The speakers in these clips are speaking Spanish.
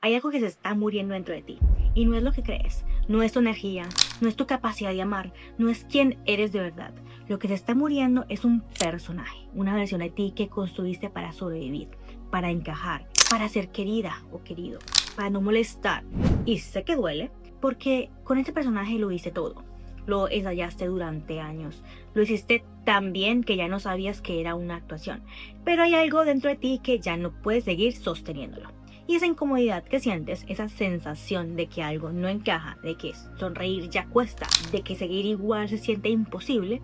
Hay algo que se está muriendo dentro de ti y no es lo que crees, no es tu energía, no es tu capacidad de amar, no es quién eres de verdad. Lo que se está muriendo es un personaje, una versión de ti que construiste para sobrevivir, para encajar, para ser querida o querido, para no molestar. Y sé que duele porque con este personaje lo hice todo. Lo ensayaste durante años, lo hiciste tan bien que ya no sabías que era una actuación, pero hay algo dentro de ti que ya no puedes seguir sosteniéndolo. Y esa incomodidad que sientes, esa sensación de que algo no encaja, de que sonreír ya cuesta, de que seguir igual se siente imposible,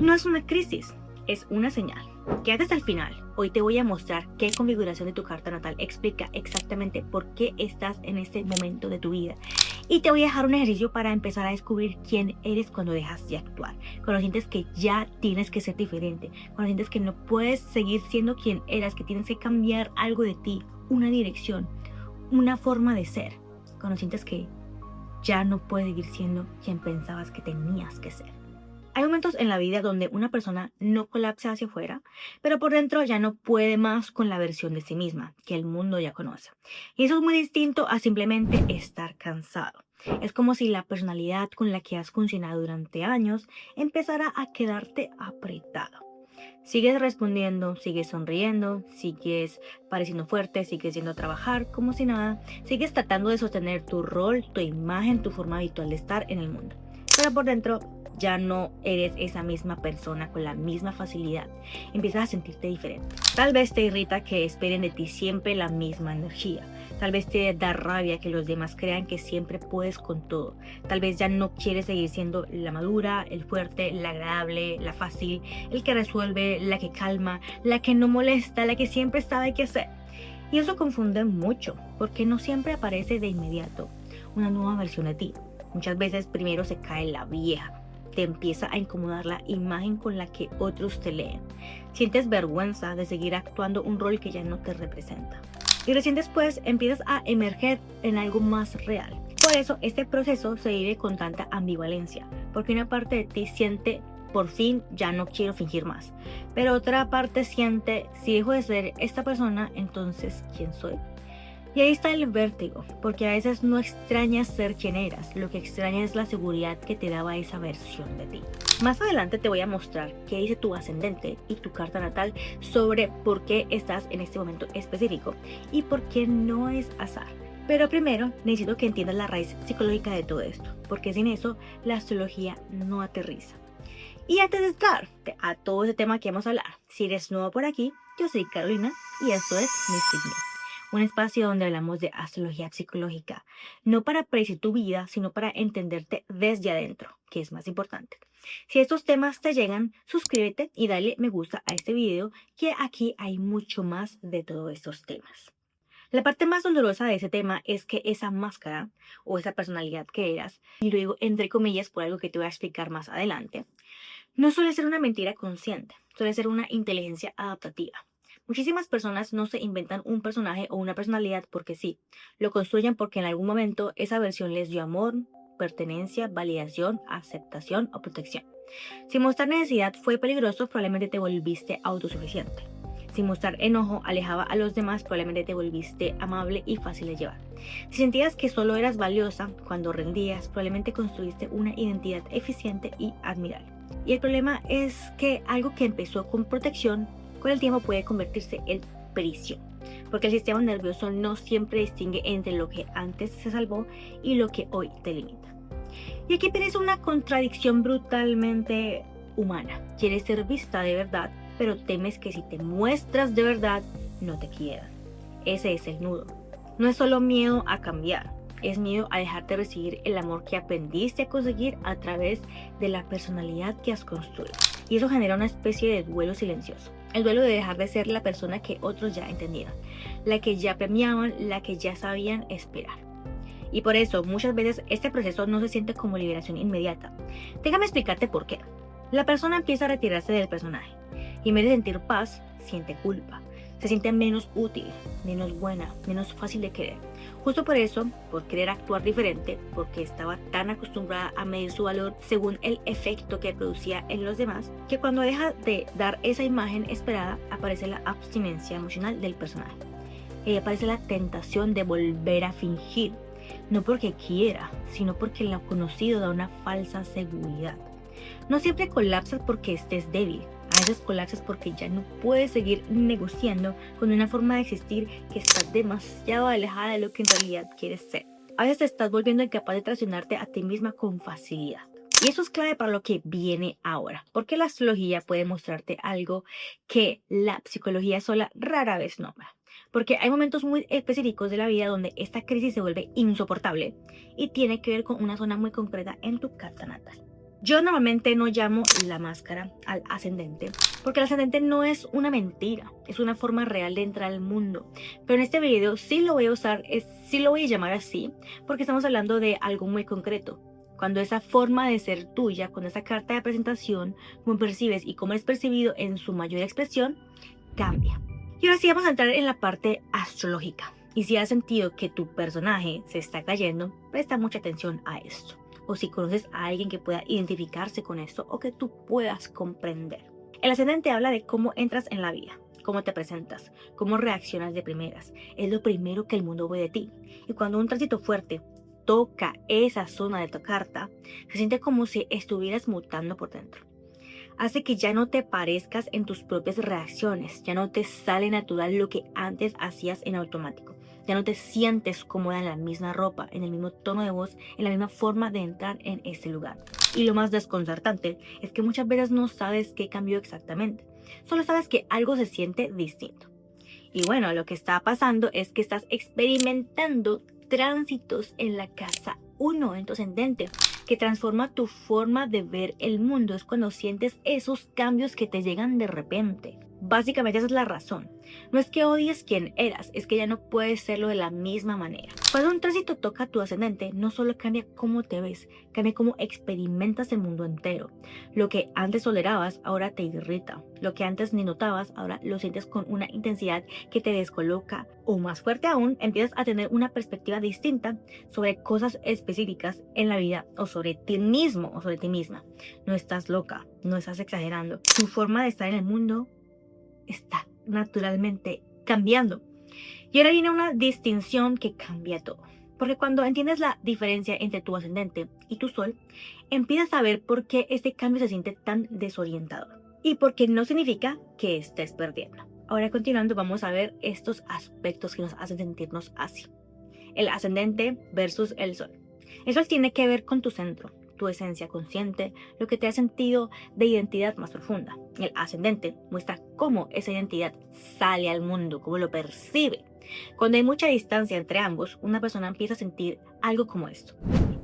no es una crisis, es una señal. Quédate hasta el final. Hoy te voy a mostrar qué configuración de tu carta natal explica exactamente por qué estás en este momento de tu vida. Y te voy a dejar un ejercicio para empezar a descubrir quién eres cuando dejas de actuar. Cuando sientes que ya tienes que ser diferente. Cuando sientes que no puedes seguir siendo quien eras, que tienes que cambiar algo de ti, una dirección, una forma de ser. Cuando sientes que ya no puedes seguir siendo quien pensabas que tenías que ser. Hay momentos en la vida donde una persona no colapsa hacia afuera, pero por dentro ya no puede más con la versión de sí misma que el mundo ya conoce. Y eso es muy distinto a simplemente estar cansado. Es como si la personalidad con la que has funcionado durante años empezara a quedarte apretado. Sigues respondiendo, sigues sonriendo, sigues pareciendo fuerte, sigues yendo a trabajar como si nada, sigues tratando de sostener tu rol, tu imagen, tu forma habitual de estar en el mundo. Pero por dentro ya no eres esa misma persona con la misma facilidad. Empiezas a sentirte diferente. Tal vez te irrita que esperen de ti siempre la misma energía. Tal vez te da rabia que los demás crean que siempre puedes con todo. Tal vez ya no quieres seguir siendo la madura, el fuerte, la agradable, la fácil, el que resuelve, la que calma, la que no molesta, la que siempre sabe qué hacer. Y eso confunde mucho, porque no siempre aparece de inmediato una nueva versión de ti. Muchas veces primero se cae la vieja. Te empieza a incomodar la imagen con la que otros te leen. Sientes vergüenza de seguir actuando un rol que ya no te representa. Y recién después empiezas a emerger en algo más real. Por eso este proceso se vive con tanta ambivalencia, porque una parte de ti siente, por fin ya no quiero fingir más, pero otra parte siente, si dejo de ser esta persona, entonces ¿quién soy? Y ahí está el vértigo, porque a veces no extrañas ser quien eras, lo que extrañas es la seguridad que te daba esa versión de ti. Más adelante te voy a mostrar qué dice tu ascendente y tu carta natal sobre por qué estás en este momento específico y por qué no es azar. Pero primero necesito que entiendas la raíz psicológica de todo esto, porque sin eso la astrología no aterriza. Y antes de entrar a todo ese tema que vamos a hablar, si eres nuevo por aquí, yo soy Carolina y esto es Mystic Me. Un espacio donde hablamos de astrología psicológica, no para predecir tu vida, sino para entenderte desde adentro, que es más importante. Si estos temas te llegan, suscríbete y dale me gusta a este video, que aquí hay mucho más de todos estos temas. La parte más dolorosa de ese tema es que esa máscara o esa personalidad que eras, y lo digo entre comillas por algo que te voy a explicar más adelante, no suele ser una mentira consciente, suele ser una inteligencia adaptativa. Muchísimas personas no se inventan un personaje o una personalidad porque sí, lo construyen porque en algún momento esa versión les dio amor, pertenencia, validación, aceptación o protección. Si mostrar necesidad fue peligroso, probablemente te volviste autosuficiente. Si mostrar enojo alejaba a los demás, probablemente te volviste amable y fácil de llevar. Si sentías que solo eras valiosa cuando rendías, probablemente construiste una identidad eficiente y admirable. Y el problema es que algo que empezó con protección, con el tiempo puede convertirse en prisión, porque el sistema nervioso no siempre distingue entre lo que antes se salvó y lo que hoy te limita. Y aquí tienes una contradicción brutalmente humana. Quieres ser vista de verdad, pero temes que si te muestras de verdad, no te quieran. Ese es el nudo. No es solo miedo a cambiar, es miedo a dejarte recibir el amor que aprendiste a conseguir a través de la personalidad que has construido. Y eso genera una especie de duelo silencioso. El duelo de dejar de ser la persona que otros ya entendieron, la que ya premiaban, la que ya sabían esperar. Y por eso muchas veces este proceso no se siente como liberación inmediata. Déjame explicarte por qué. La persona empieza a retirarse del personaje y en vez de sentir paz, siente culpa. Se siente menos útil, menos buena, menos fácil de querer. Justo por eso, por querer actuar diferente, porque estaba tan acostumbrada a medir su valor según el efecto que producía en los demás, que cuando deja de dar esa imagen esperada, aparece la abstinencia emocional del personaje. Ahí aparece la tentación de volver a fingir, no porque quiera, sino porque lo conocido da una falsa seguridad. No siempre colapsas porque estés débil, a veces colapsas porque ya no puedes seguir negociando con una forma de existir que está demasiado alejada de lo que en realidad quieres ser. A veces te estás volviendo incapaz de traicionarte a ti misma con facilidad. Y eso es clave para lo que viene ahora, porque la astrología puede mostrarte algo que la psicología sola rara vez nombra. Porque hay momentos muy específicos de la vida donde esta crisis se vuelve insoportable y tiene que ver con una zona muy concreta en tu carta natal. Yo normalmente no llamo la máscara al ascendente, porque el ascendente no es una mentira, es una forma real de entrar al mundo. Pero en este video sí lo voy a usar, sí lo voy a llamar así, porque estamos hablando de algo muy concreto. Cuando esa forma de ser tuya, con esa carta de presentación, cómo percibes y cómo es percibido en su mayor expresión, cambia. Y ahora sí vamos a entrar en la parte astrológica. Y si has sentido que tu personaje se está cayendo, presta mucha atención a esto. O si conoces a alguien que pueda identificarse con esto o que tú puedas comprender. El ascendente habla de cómo entras en la vida, cómo te presentas, cómo reaccionas de primeras. Es lo primero que el mundo ve de ti. Y cuando un tránsito fuerte toca esa zona de tu carta, se siente como si estuvieras mutando por dentro. Hace que ya no te parezcas en tus propias reacciones, ya no te sale natural lo que antes hacías en automático, ya no te sientes cómoda en la misma ropa, en el mismo tono de voz, en la misma forma de entrar en ese lugar. Y lo más desconcertante es que muchas veces no sabes qué cambió exactamente, solo sabes que algo se siente distinto. Y bueno, lo que está pasando es que estás experimentando tránsitos en la casa 1 en tu ascendente, que transforma tu forma de ver el mundo. Es cuando sientes esos cambios que te llegan de repente. Básicamente esa es la razón. No es que odies quien eras, es que ya no puedes serlo de la misma manera. Cuando un tránsito toca tu ascendente, no solo cambia cómo te ves, cambia cómo experimentas el mundo entero. Lo que antes tolerabas, ahora te irrita. Lo que antes ni notabas, ahora lo sientes con una intensidad que te descoloca. O más fuerte aún, empiezas a tener una perspectiva distinta sobre cosas específicas en la vida o sobre ti mismo o sobre ti misma. No estás loca, no estás exagerando. Tu forma de estar en el mundo está naturalmente cambiando. Y ahora viene una distinción que cambia todo. Porque cuando entiendes la diferencia entre tu ascendente y tu sol, empiezas a ver por qué este cambio se siente tan desorientador. Y porque no significa que estés perdiendo. Ahora continuando vamos a ver estos aspectos que nos hacen sentirnos así. El ascendente versus el sol. El sol tiene que ver con tu centro, tu esencia consciente, lo que te ha sentido de identidad más profunda. El ascendente muestra cómo esa identidad sale al mundo, cómo lo percibe. Cuando hay mucha distancia entre ambos, una persona empieza a sentir algo como esto.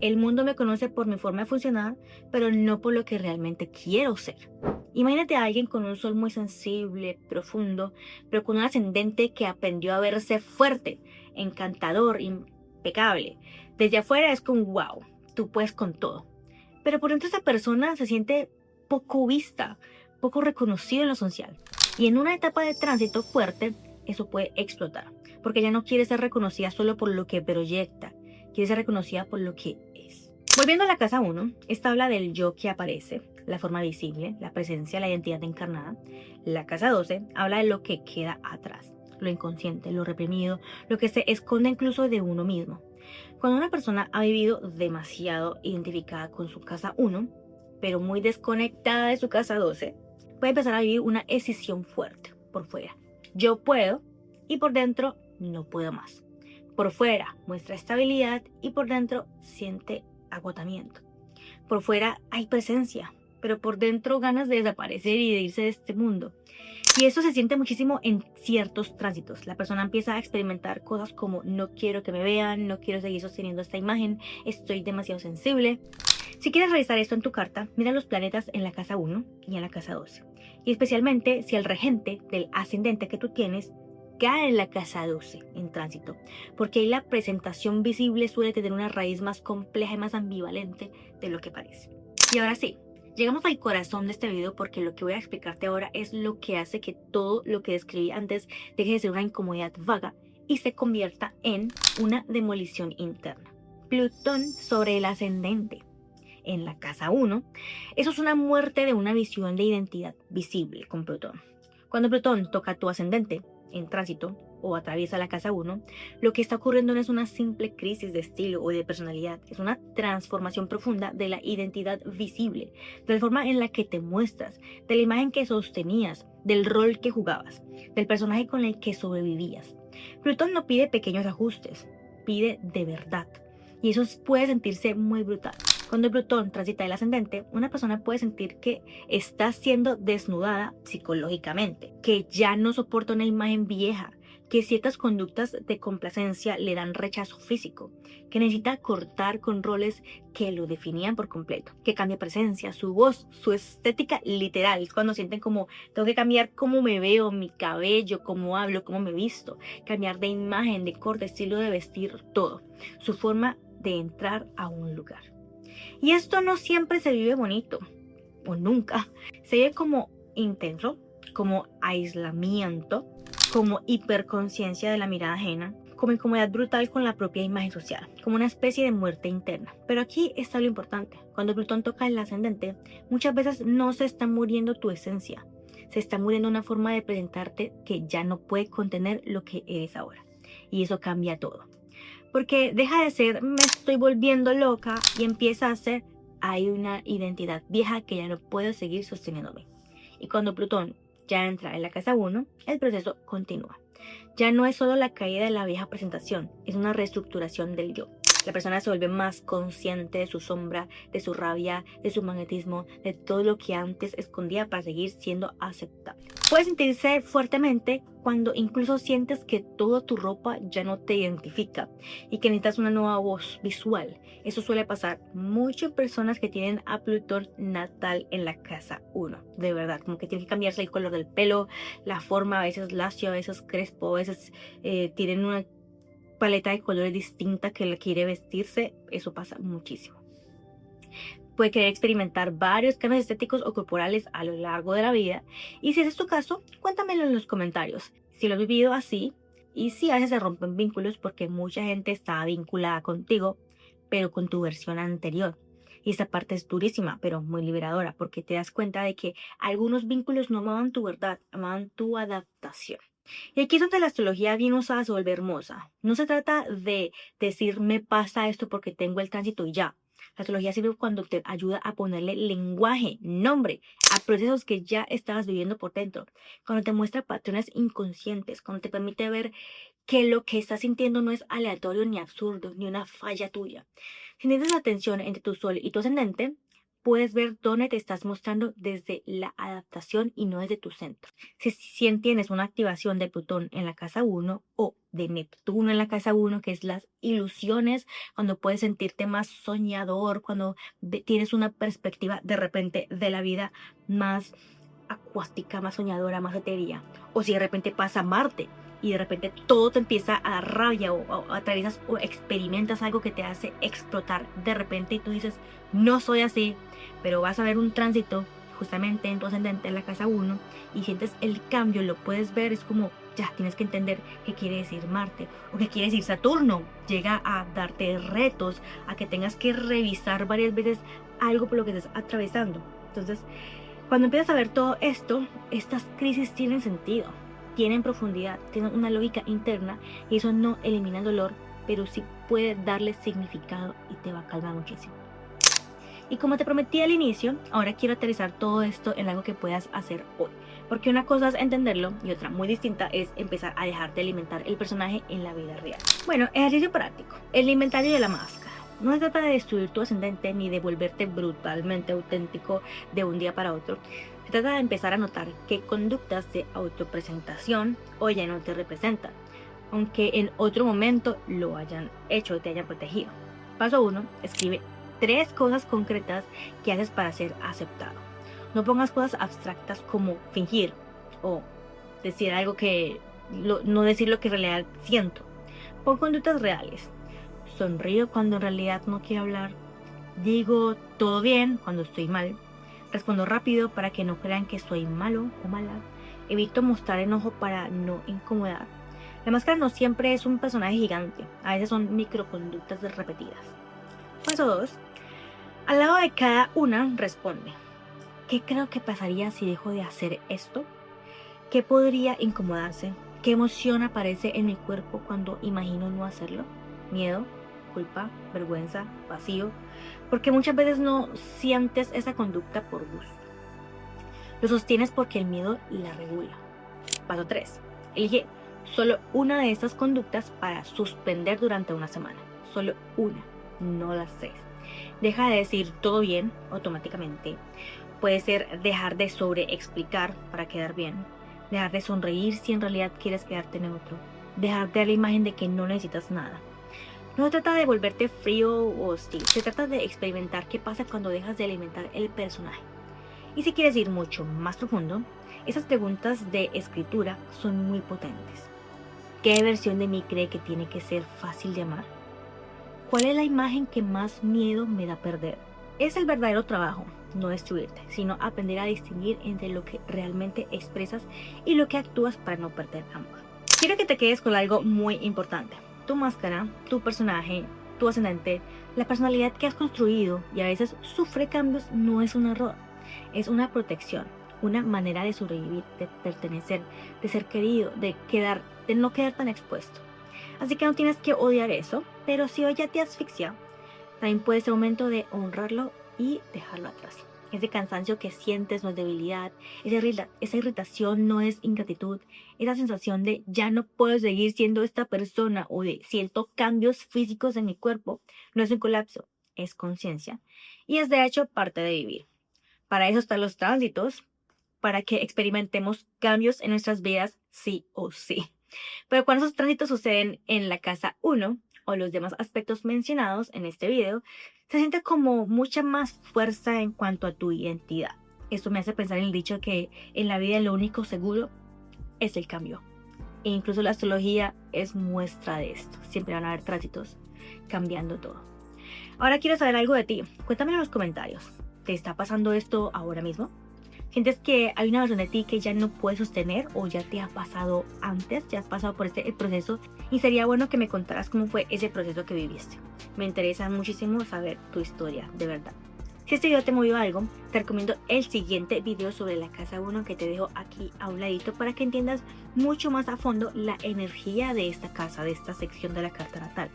El mundo me conoce por mi forma de funcionar, pero no por lo que realmente quiero ser. Imagínate a alguien con un sol muy sensible, profundo, pero con un ascendente que aprendió a verse fuerte, encantador, impecable. Desde afuera es como wow, tú puedes con todo. Pero por dentro esa persona se siente poco vista, poco reconocido en lo social. Y en una etapa de tránsito fuerte, eso puede explotar. Porque ya no quiere ser reconocida solo por lo que proyecta, quiere ser reconocida por lo que es. Volviendo a la casa 1, esta habla del yo que aparece, la forma visible, la presencia, la identidad encarnada. La casa 12 habla de lo que queda atrás, lo inconsciente, lo reprimido, lo que se esconde incluso de uno mismo. Cuando una persona ha vivido demasiado identificada con su casa 1, pero muy desconectada de su casa 12, puede empezar a vivir una escisión fuerte por fuera. Yo puedo y por dentro no puedo más. Por fuera muestra estabilidad y por dentro siente agotamiento. Por fuera hay presencia, pero por dentro ganas de desaparecer y de irse de este mundo. Y eso se siente muchísimo en ciertos tránsitos. La persona empieza a experimentar cosas como no quiero que me vean, no quiero seguir sosteniendo esta imagen, estoy demasiado sensible. Si quieres revisar esto en tu carta, mira los planetas en la casa 1 y en la casa 12. Y especialmente si el regente del ascendente que tú tienes cae en la casa 12 en tránsito, porque ahí la presentación visible suele tener una raíz más compleja y más ambivalente de lo que parece. Y ahora sí, llegamos al corazón de este video porque lo que voy a explicarte ahora es lo que hace que todo lo que describí antes deje de ser una incomodidad vaga y se convierta en una demolición interna. Plutón sobre el ascendente en la casa 1, eso es una muerte de una visión de identidad visible con Plutón. Cuando Plutón toca tu ascendente en tránsito, o atraviesa la casa 1, lo que está ocurriendo no es una simple crisis de estilo o de personalidad, es una transformación profunda de la identidad visible, de la forma en la que te muestras, de la imagen que sostenías, del rol que jugabas, del personaje con el que sobrevivías. Plutón no pide pequeños ajustes, pide de verdad. Y eso puede sentirse muy brutal. Cuando Plutón transita el ascendente, una persona puede sentir que está siendo desnudada psicológicamente, que ya no soporta una imagen vieja, que ciertas conductas de complacencia le dan rechazo físico, que necesita cortar con roles que lo definían por completo, que cambia presencia, su voz, su estética literal, cuando sienten como tengo que cambiar cómo me veo, mi cabello, cómo hablo, cómo me visto, cambiar de imagen, de corte, estilo de vestir, todo, su forma de entrar a un lugar. Y esto no siempre se vive bonito, o nunca, se vive como intenso, como aislamiento, como hiperconciencia de la mirada ajena, como incomodidad brutal con la propia imagen social, como una especie de muerte interna. Pero aquí está lo importante, cuando Plutón toca el ascendente, muchas veces no se está muriendo tu esencia, se está muriendo una forma de presentarte que ya no puede contener lo que eres ahora. Y eso cambia todo. Porque deja de ser me estoy volviendo loca y empieza a ser hay una identidad vieja que ya no puedo seguir sosteniéndome. Y cuando Plutón ya entra en la casa 1, el proceso continúa. Ya no es solo la caída de la vieja presentación, es una reestructuración del yo. La persona se vuelve más consciente de su sombra, de su rabia, de su magnetismo, de todo lo que antes escondía para seguir siendo aceptable. Puede sentirse fuertemente cuando incluso sientes que toda tu ropa ya no te identifica y que necesitas una nueva voz visual. Eso suele pasar mucho en personas que tienen a Plutón natal en la casa 1. De verdad, como que tiene que cambiarse el color del pelo, la forma, a veces lacio, a veces crespo, a veces tienen una paleta de colores distinta que le quiere vestirse. Eso pasa muchísimo. Puede querer experimentar varios cambios estéticos o corporales a lo largo de la vida. Y si ese es tu caso, cuéntamelo en los comentarios. Si lo has vivido así y si a veces se rompen vínculos porque mucha gente está vinculada contigo, pero con tu versión anterior. Y esta parte es durísima, pero muy liberadora, porque te das cuenta de que algunos vínculos no amaban tu verdad, amaban tu adaptación. Y aquí es donde la astrología bien usada se vuelve hermosa. No se trata de decir me pasa esto porque tengo el tránsito y ya. La astrología sirve cuando te ayuda a ponerle lenguaje, nombre a procesos que ya estabas viviendo por dentro. Cuando te muestra patrones inconscientes, cuando te permite ver que lo que estás sintiendo no es aleatorio ni absurdo, ni una falla tuya. Si tienes la atención entre tu sol y tu ascendente, puedes ver dónde te estás mostrando desde la adaptación y no desde tu centro. Si tienes una activación de Plutón en la casa 1 o de Neptuno en la casa 1, que es las ilusiones, cuando puedes sentirte más soñador, cuando tienes una perspectiva de repente de la vida más acuática, más soñadora, más etérea. O si de repente pasa Marte y de repente todo te empieza a dar rabia o atraviesas o experimentas algo que te hace explotar de repente y tú dices, no soy así, pero vas a ver un tránsito justamente en tu ascendente en la casa 1 y sientes el cambio, lo puedes ver, es como ya tienes que entender qué quiere decir Marte o qué quiere decir Saturno. Llega a darte retos, a que tengas que revisar varias veces algo por lo que estás atravesando. Entonces, cuando empiezas a ver todo esto, estas crisis tienen sentido, tienen profundidad, tienen una lógica interna y eso no elimina el dolor, pero sí puede darle significado y te va a calmar muchísimo. Y como te prometí al inicio, ahora quiero aterrizar todo esto en algo que puedas hacer hoy. Porque una cosa es entenderlo y otra muy distinta es empezar a dejar de alimentar el personaje en la vida real. Bueno, ejercicio práctico. El inventario de la máscara. No se trata de destruir tu ascendente ni de volverte brutalmente auténtico de un día para otro. Se trata de empezar a notar qué conductas de autopresentación hoy ya no te representan, aunque en otro momento lo hayan hecho y te hayan protegido. Paso 1. Escribe 3 cosas concretas que haces para ser aceptado. No pongas cosas abstractas como fingir o decir algo no decir lo que en realidad siento. Pon conductas reales. Sonrío cuando en realidad no quiero hablar. Digo todo bien cuando estoy mal. Respondo rápido para que no crean que soy malo o mala. Evito mostrar enojo para no incomodar. La máscara no siempre es un personaje gigante. A veces son microconductas repetidas. Paso 2. Al lado de cada una responde. ¿Qué creo que pasaría si dejo de hacer esto? ¿Qué podría incomodarse? ¿Qué emoción aparece en mi cuerpo cuando imagino no hacerlo? Miedo, culpa, vergüenza, vacío, porque muchas veces no sientes esa conducta por gusto. Lo sostienes porque el miedo la regula. Paso 3. Elige solo una de estas conductas para suspender durante una semana. Solo una, no las 6. Deja de decir todo bien automáticamente. Puede ser dejar de sobreexplicar para quedar bien. Dejar de sonreír si en realidad quieres quedarte neutro. Dejar de dar la imagen de que no necesitas nada. No se trata de volverte frío o hostil. Se trata de experimentar qué pasa cuando dejas de alimentar el personaje. Y si quieres ir mucho más profundo, esas preguntas de escritura son muy potentes. ¿Qué versión de mí cree que tiene que ser fácil de amar? ¿Cuál es la imagen que más miedo me da perder? Es el verdadero trabajo, no destruirte, sino aprender a distinguir entre lo que realmente expresas y lo que actúas para no perder amor. Quiero que te quedes con algo muy importante. Tu máscara, tu personaje, tu ascendente, la personalidad que has construido y a veces sufre cambios no es un error, es una protección, una manera de sobrevivir, de pertenecer, de ser querido, de no quedar tan expuesto. Así que no tienes que odiar eso, pero si hoy ya te asfixia, también puede ser momento de honrarlo y dejarlo atrás. Ese cansancio que sientes no es debilidad, esa irritación no es ingratitud, esa sensación de ya no puedo seguir siendo esta persona o de siento cambios físicos en mi cuerpo, no es un colapso, es conciencia y es de hecho parte de vivir. Para eso están los tránsitos, para que experimentemos cambios en nuestras vidas sí o sí. Pero cuando esos tránsitos suceden en la casa 1 o los demás aspectos mencionados en este video, se siente como mucha más fuerza en cuanto a tu identidad. Esto me hace pensar en el dicho que en la vida lo único seguro es el cambio. E incluso la astrología es muestra de esto. Siempre van a haber tránsitos cambiando todo. Ahora quiero saber algo de ti. Cuéntame en los comentarios. ¿Te está pasando esto ahora mismo? ¿Sientes que hay una versión de ti que ya no puedes sostener o ya te ha pasado antes? ¿Ya has pasado por este proceso? Y sería bueno que me contaras cómo fue ese proceso que viviste. Me interesa muchísimo saber tu historia, de verdad. Si este video te movió algo, te recomiendo el siguiente video sobre la casa 1 que te dejo aquí a un ladito para que entiendas mucho más a fondo la energía de esta casa, de esta sección de la carta natal.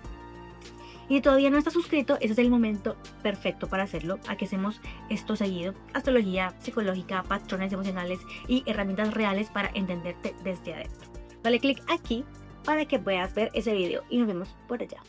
Y si todavía no estás suscrito, ese es el momento perfecto para hacerlo. Aquí hacemos esto seguido: astrología psicológica, patrones emocionales y herramientas reales para entenderte desde adentro. Dale click aquí para que puedas ver ese video y nos vemos por allá.